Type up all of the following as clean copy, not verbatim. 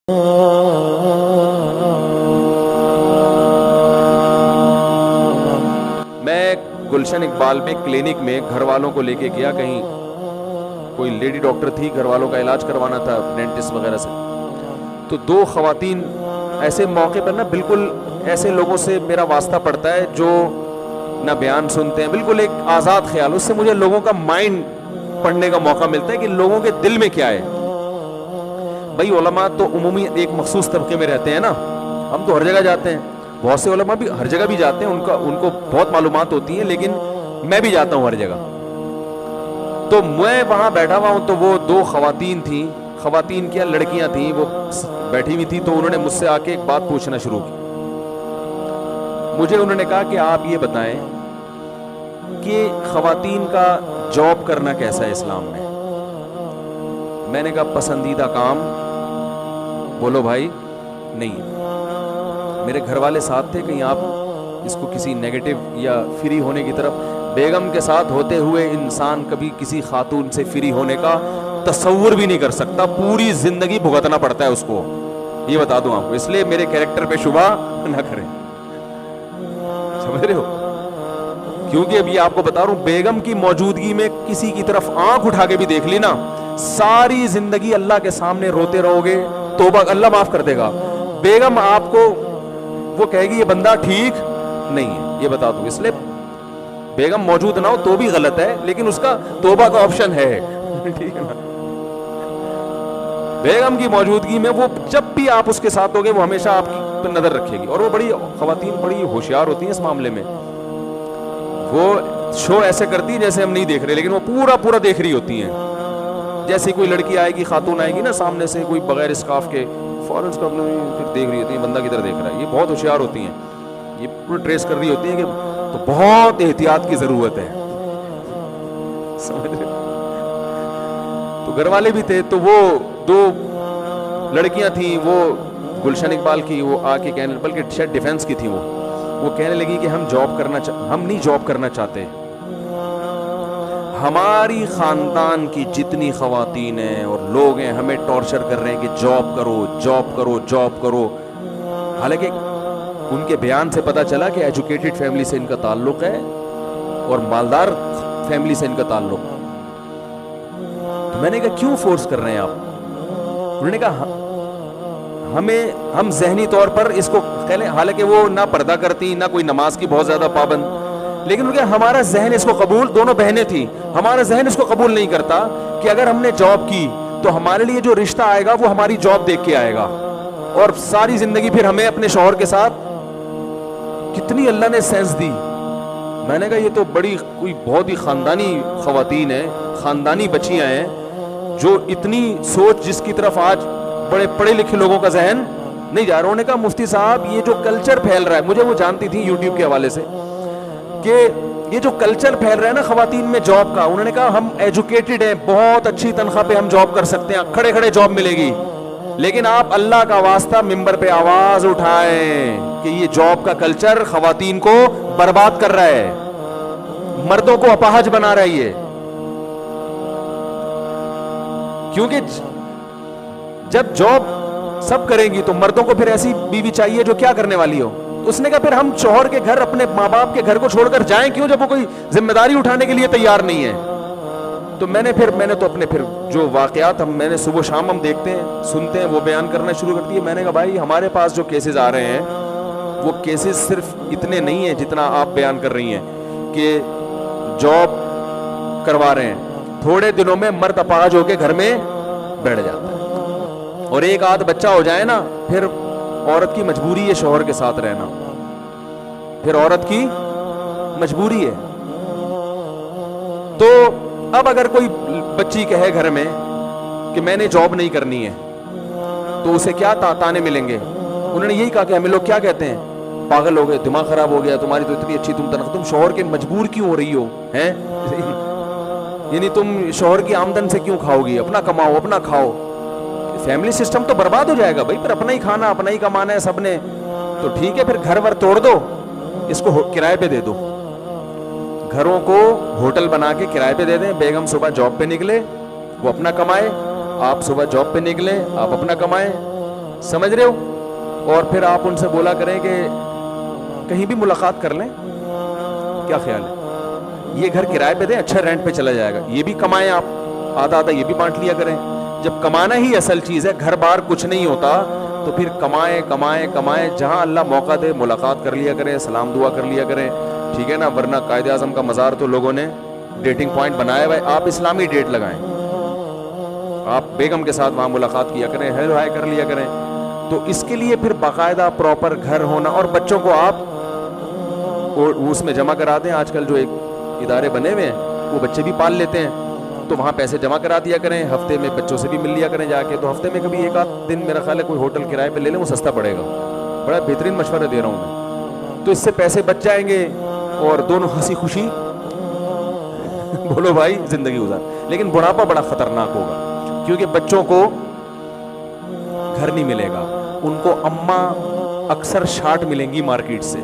میں گلشن اقبال میں کلینک میں گھر والوں کو لے کے گیا, کہیں کوئی لیڈی ڈاکٹر تھی, گھر والوں کا علاج کروانا تھا ڈینٹسٹ وغیرہ سے. تو دو خواتین ایسے موقع پر نا بالکل ایسے لوگوں سے میرا واسطہ پڑتا ہے جو نہ بیان سنتے ہیں, بالکل ایک آزاد خیال, اس سے مجھے لوگوں کا مائنڈ پڑھنے کا موقع ملتا ہے کہ لوگوں کے دل میں کیا ہے. بھائی علماء تو عمومی ایک مخصوص طبقے میں رہتے ہیں نا, ہم تو ہر جگہ جاتے ہیں, بہت سے علماء بھی ہر جگہ بھی جاتے ہیں, ان کو بہت معلومات ہوتی ہیں, لیکن میں بھی جاتا ہوں ہر جگہ. تو میں وہاں بیٹھا ہوا ہوں, تو وہ دو خواتین تھیں, خواتین کیا لڑکیاں تھیں, وہ بیٹھی ہوئی تھی. تو انہوں نے مجھ سے آ کے ایک بات پوچھنا شروع کی. مجھے انہوں نے کہا کہ آپ یہ بتائیں کہ خواتین کا جاب کرنا کیسا ہے اسلام میں. میں نے کہا پسندیدہ کام بولو بھائی نہیں. میرے گھر والے ساتھ تھے, کہیں آپ اس کو کسی نیگیٹو یا فری ہونے کی طرف, بیگم کے ساتھ ہوتے ہوئے انسان کبھی کسی خاتون سے فری ہونے کا تصور بھی نہیں کر سکتا, پوری زندگی بھگتنا پڑتا ہے اس کو, یہ بتا دوں آپ کو. اس لیے میرے کیریکٹر پہ شبہ نہ کریں, سمجھ رہے ہو, کیونکہ ابھی آپ کو بتا رہا ہوں بیگم کی موجودگی میں کسی کی طرف آنکھ اٹھا کے بھی دیکھ لی نا, ساری زندگی اللہ کے سامنے روتے رہو گے, توبہ اللہ معاف کر دے گا. بیگم آپ کو وہ کہے گی یہ بندہ ٹھیک نہیں ہے, یہ بتا دوں. اس لیے بیگم موجود نہ ہو تو بھی غلط ہے, لیکن اس کا توبہ کا آپشن ہے, ٹھیک ہے نا. بیگم کی موجودگی میں وہ جب بھی آپ اس کے ساتھ ہوگے وہ ہمیشہ آپ کی نظر رکھے گی. اور وہ بڑی خواتین بڑی ہوشیار ہوتی ہیں اس معاملے میں, وہ شو ایسے کرتی ہیں جیسے ہم نہیں دیکھ رہے, لیکن وہ پورا دیکھ رہی ہوتی ہیں. جیسے کوئی لڑکی آئے گی, خاتون آئے گی نا سامنے سے, کوئی بغیر اسکارف کے, فوراً اس کو اپنا پھر دیکھ رہی ہوتی ہیں, بندہ کدھر دیکھ رہا ہے. یہ بہت ہوشیار ہوتی ہیں, یہ پورا ٹریس کر رہی ہوتی ہیں کہ تو بہت احتیاط کی ضرورت ہے, سمجھ رہے. تو گھر والے بھی تھے, تو وہ دو لڑکیاں تھیں, وہ گلشن اقبال کی, وہ آ کے کہنے, بلکہ شاید ڈیفینس کی تھی, وہ کہنے لگی کہ ہم نہیں جاب کرنا چاہتے. ہماری خاندان کی جتنی خواتین ہیں اور لوگ ہیں ہمیں ٹارچر کر رہے ہیں کہ جاب کرو. حالانکہ ان کے بیان سے پتا چلا کہ ایجوکیٹڈ فیملی سے ان کا تعلق ہے اور مالدار فیملی سے ان کا تعلق. تو میں نے کہا کیوں فورس کر رہے ہیں آپ. انہوں نے کہا ہم ذہنی طور پر اس کو کہلیں, حالانکہ وہ نہ پردہ کرتی نہ کوئی نماز کی بہت زیادہ پابند, لیکن ہمارا ذہن اس کو قبول, دونوں بہنیں تھیں, ہمارا ذہن اس کو قبول نہیں کرتا کہ اگر ہم نے جاب کی تو ہمارے لیے جو رشتہ آئے گا وہ ہماری جاب دیکھ کے آئے گا, اور ساری زندگی پھر ہمیں اپنے شوہر کے ساتھ. کتنی اللہ نے سینس دی. میں نے کہا یہ تو کوئی بہت ہی خاندانی خواتین ہیں, خاندانی بچیاں ہیں, جو اتنی سوچ جس کی طرف آج بڑے پڑھے لکھے لوگوں کا ذہن نہیں جا رہا. انہوں نے کہا مفتی صاحب یہ جو کلچر پھیل رہا ہے, مجھے وہ جانتی تھی یوٹیوب کے حوالے سے, کہ یہ جو کلچر پھیل رہا ہے نا خواتین میں جاب کا, انہوں نے کہا ہم ایجوکیٹڈ ہیں, بہت اچھی تنخواہ پہ ہم جاب کر سکتے ہیں, کھڑے جاب ملے گی, لیکن آپ اللہ کا واسطہ ممبر پہ آواز اٹھائیں کہ یہ جاب کا کلچر خواتین کو برباد کر رہا ہے, مردوں کو اپاہج بنا رہا ہے یہ. کیونکہ جب جاب سب کریں گی تو مردوں کو پھر ایسی بیوی چاہیے جو کیا کرنے والی ہو. اس نے کہا پھر ہم شوہر کے گھر, اپنے ماں باپ کے گھر کو چھوڑ کر جائیں کیوں جب وہ کوئی ذمہ داری اٹھانے کے لیے تیار نہیں ہے. تو میں نے تو اپنے پھر جو واقعات میں نے صبح شام ہم دیکھتے ہیں سنتے ہیں وہ بیان کرنا شروع کر دیے. میں نے کہا بھائی ہمارے پاس جو کیسز آ رہے ہیں وہ کیسز صرف اتنے نہیں ہیں جتنا آپ بیان کر رہی ہیں کہ جاب کروا رہے ہیں, تھوڑے دنوں میں مرد اپاہج ہو کے گھر میں بیٹھ جاتا ہے, اور ایک آدھ بچہ ہو جائے نا پھر عورت کی مجبوری ہے شوہر کے ساتھ رہنا, پھر عورت کی مجبوری ہے. تو اب اگر کوئی بچی کہے گھر میں کہ میں نے جاب نہیں کرنی ہے تو اسے کیا تانے ملیں گے. انہوں نے یہی کہا کہ ہمیں لوگ کیا کہتے ہیں, پاگل ہو گئے, دماغ خراب ہو گیا, تمہاری تو اتنی اچھی تنخواہ, تم شوہر کے مجبور کیوں ہو رہی ہو ہیں, یعنی تم شوہر کی آمدن سے کیوں کھاؤ گی, اپنا کماؤ اپنا کھاؤ. فیملی سسٹم تو برباد ہو جائے گا بھائی, پھر اپنا ہی کھانا اپنا ہی کمانا ہے سب نے. تو ٹھیک ہے پھر گھر ور توڑ دو, اس کو کرائے پہ دے دو, گھروں کو ہوٹل بنا کے کرائے پہ دے دیں. بیگم صبح جاب پہ نکلے, وہ اپنا کمائے, آپ صبح جاب پہ نکلیں, آپ اپنا کمائیں. سمجھ رہے ہو. اور پھر آپ ان سے بولا کریں کہ کہیں بھی ملاقات کر لیں, کیا خیال ہے, یہ گھر کرائے پہ دیں, اچھا رینٹ پہ چلا جائے گا, یہ بھی کمائیں آپ, آدھا آدھا یہ بھی بانٹ لیا کریں. جب کمانا ہی اصل چیز ہے, گھر بار کچھ نہیں ہوتا, تو پھر کمائیں کمائیں کمائیں, جہاں اللہ موقع دے ملاقات کر لیا کریں, سلام دعا کر لیا کریں, ٹھیک ہے نا. ورنہ قائد اعظم کا مزار تو لوگوں نے ڈیٹنگ پوائنٹ بنایا ہوا ہے, آپ اسلامی ڈیٹ لگائیں, آپ بیگم کے ساتھ وہاں ملاقات کیا کریں, ہیلو ہائی کر لیا کریں. تو اس کے لیے پھر باقاعدہ پراپر گھر ہونا, اور بچوں کو آپ اس میں جمع کرا دیں. آج کل جو ایک ادارے بنے ہوئے ہیں وہ بچے بھی پال لیتے ہیں, تو وہاں پیسے جمع کرا دیا کریں, ہفتے میں بچوں سے بھی مل لیا کریں جا کے. تو ہفتے میں کبھی ایک آدھ دن میرا خیال ہے کوئی ہوٹل کرائے پہ لے لیں, وہ سستا پڑے گا. بڑا بہترین مشورہ دے رہا ہوں میں. تو اس سے پیسے بچ جائیں گے اور دونوں ہنسی خوشی بولو بھائی زندگی گزار. لیکن بڑھاپا بڑا خطرناک ہوگا, کیونکہ بچوں کو گھر نہیں ملے گا, ان کو اماں اکثر شارٹ ملیں گی مارکیٹ سے.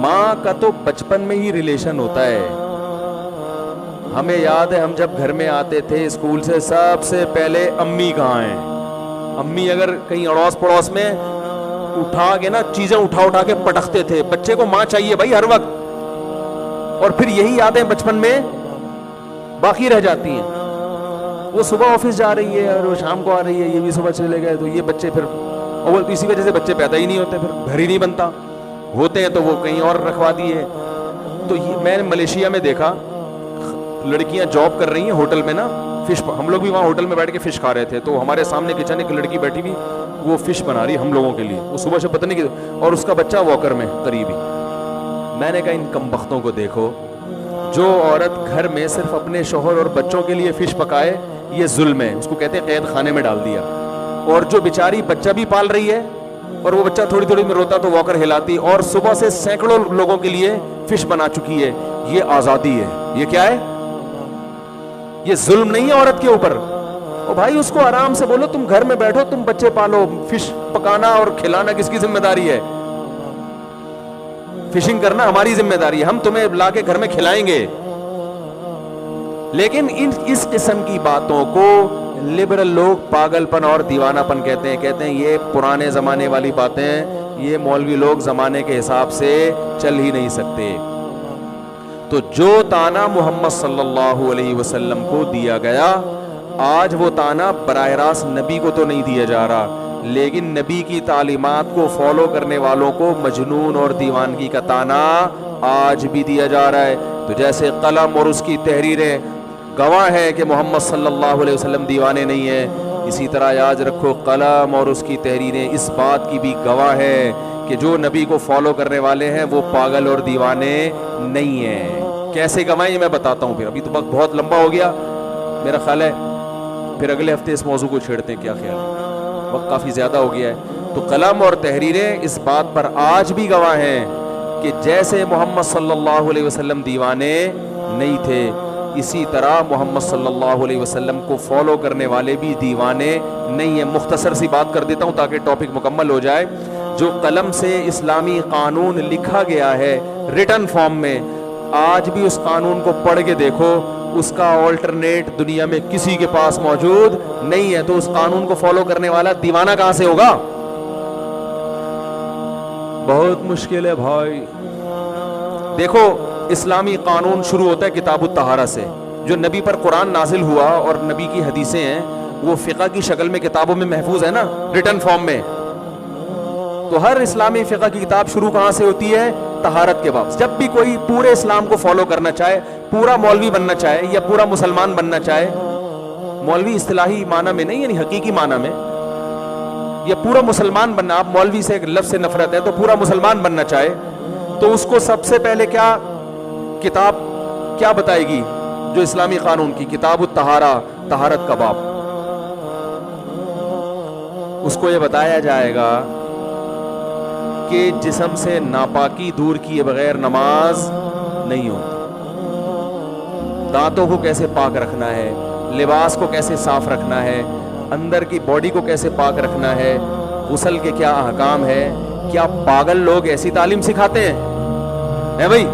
ماں کا تو بچپن میں ہی ریلیشن ہوتا ہے. ہمیں یاد ہے ہم جب گھر میں آتے تھے اسکول سے, سب سے پہلے امی کہاں ہیں. امی اگر کہیں اڑوس پڑوس میں اٹھا کے نا چیزیں اٹھا کے پٹکتے تھے. بچے کو ماں چاہیے بھائی ہر وقت, اور پھر یہی یادیں بچپن میں باقی رہ جاتی ہیں. وہ صبح آفس جا رہی ہے اور وہ شام کو آ رہی ہے, یہ بھی صبح چلے گئے, تو یہ بچے پھر اول تو اسی وجہ سے بچے پیدا ہی نہیں ہوتے, پھر گھر ہی نہیں بنتا, ہوتے ہیں تو وہ کہیں اور رکھوا دیے. تو میں نے ملیشیا میں دیکھا لڑکیاں جاب کر رہی ہیں ہوٹل میں نا, فش, ہم لوگ بھی وہاں ہوٹل میں بیٹھ کے فش کھا رہے تھے, تو ہمارے سامنے کچن ایک لڑکی بیٹھی ہوئی, وہ فش بنا رہی ہم لوگوں کے لیے, وہ صبح سے پتہ نہیں کی, اور اس کا بچہ واکر میں قریبی. میں نے کہا ان کمبختوں کو دیکھو, جو عورت گھر میں صرف اپنے شوہر اور بچوں کے لیے فش پکائے یہ ظلم ہے, اس کو کہتے ہیں قید خانے میں ڈال دیا. اور جو بیچاری بچہ بھی پال رہی ہے اور وہ بچہ تھوڑی تھوڑی میں روتا تو واکر ہلاتی, اور صبح سے سینکڑوں لوگوں کے لیے فش بنا چکی ہے, یہ آزادی ہے. یہ کیا ہے, یہ ظلم نہیں ہے عورت کے اوپر. اور بھائی اس کو آرام سے بولو تم گھر میں بیٹھو, تم بچے پالو, فش پکانا اور کھلانا کس کی ذمہ داری ہے؟ فشنگ کرنا ہماری ذمہ داری ہے, ہم تمہیں لا کے گھر میں کھلائیں گے. لیکن اس قسم کی باتوں کو لبرل لوگ پاگل پن اور دیوانہ پن کہتے ہیں یہ پرانے زمانے والی باتیں, یہ مولوی لوگ زمانے کے حساب سے چل ہی نہیں سکتے. تو جو تانا محمد صلی اللہ علیہ وسلم کو دیا گیا, آج وہ تانا براہ راست نبی کو تو نہیں دیا جا رہا, لیکن نبی کی تعلیمات کو فالو کرنے والوں کو مجنون اور دیوانگی کا تانا آج بھی دیا جا رہا ہے. تو جیسے قلم اور اس کی تحریریں گواہ ہے کہ محمد صلی اللہ علیہ وسلم دیوانے نہیں ہیں, اسی طرح یاد رکھو قلم اور اس کی تحریریں اس بات کی بھی گواہ ہے کہ جو نبی کو فالو کرنے والے ہیں وہ پاگل اور دیوانے نہیں ہیں. کیسے گواہیں یہ میں بتاتا ہوں, پھر ابھی تو وقت بہت لمبا ہو گیا میرا خیال ہے, پھر اگلے ہفتے اس موضوع کو چھیڑتے ہیں, کیا خیال ہے, وقت کافی زیادہ ہو گیا ہے. تو قلم اور تحریریں اس بات پر آج بھی گواہ ہیں کہ جیسے محمد صلی اللہ علیہ وسلم دیوانے نہیں تھے, اسی طرح محمد صلی اللہ علیہ وسلم کو فالو کرنے والے بھی دیوانے نہیں ہیں. مختصر سی بات کر دیتا ہوں تاکہ ٹاپک مکمل ہو جائے. جو قلم سے اسلامی قانون لکھا گیا ہے ریٹن فارم میں, آج بھی اس قانون کو پڑھ کے دیکھو, اس کا آلٹرنیٹ دنیا میں کسی کے پاس موجود نہیں ہے. تو اس قانون کو فالو کرنے والا دیوانہ کہاں سے ہوگا؟ بہت مشکل ہے بھائی. دیکھو اسلامی قانون شروع ہوتا ہے کتاب الطہارہ سے, جو نبی پر قرآن نازل ہوا اور نبی کی حدیثیں ہیں وہ فقہ کی شکل میں کتابوں میں محفوظ ہے نا, ریٹن فارم میں. تو ہر اسلامی فقہ کی کتاب شروع کہاں سے ہوتی ہے؟ طہارت کے باب. جب بھی کوئی پورے اسلام کو فالو کرنا چاہے, پورا مولوی بننا چاہے یا پورا مسلمان بننا چاہے, مولوی اصطلاحی معنی میں نہیں یعنی حقیقی معنی میں, یا پورا مسلمان بننا, آپ مولوی سے ایک لفظ سے نفرت ہے تو پورا مسلمان بننا چاہے, تو اس کو سب سے پہلے کیا کتاب کیا بتائے گی؟ جو اسلامی قانون کی کتاب الطہارہ, طہارت کا باب. اس کو یہ بتایا جائے گا کہ جسم سے ناپاکی دور کیے بغیر نماز نہیں ہوتی, دانتوں کو کیسے پاک رکھنا ہے, لباس کو کیسے صاف رکھنا ہے, اندر کی باڈی کو کیسے پاک رکھنا ہے, غسل کے کیا احکام ہے. کیا پاگل لوگ ایسی تعلیم سکھاتے ہیں بھائی؟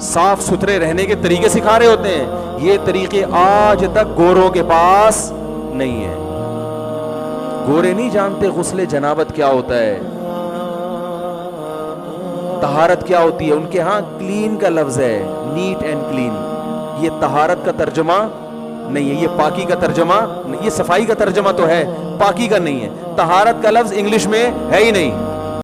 صاف ستھرے رہنے کے طریقے سکھا رہے ہوتے ہیں. یہ طریقے آج تک گوروں کے پاس نہیں ہیں. گورے نہیں جانتے غسل جنابت کیا ہوتا ہے، طہارت کیا ہوتی ہے. ان کے ہاں کلین کا لفظ ہے، نیٹ اینڈ کلین. یہ طہارت کا ترجمہ نہیں ہے، یہ پاکی کا ترجمہ نہیں. یہ صفائی کا ترجمہ تو ہے، پاکی کا نہیں ہے. طہارت کا لفظ انگلش میں ہے ہی نہیں.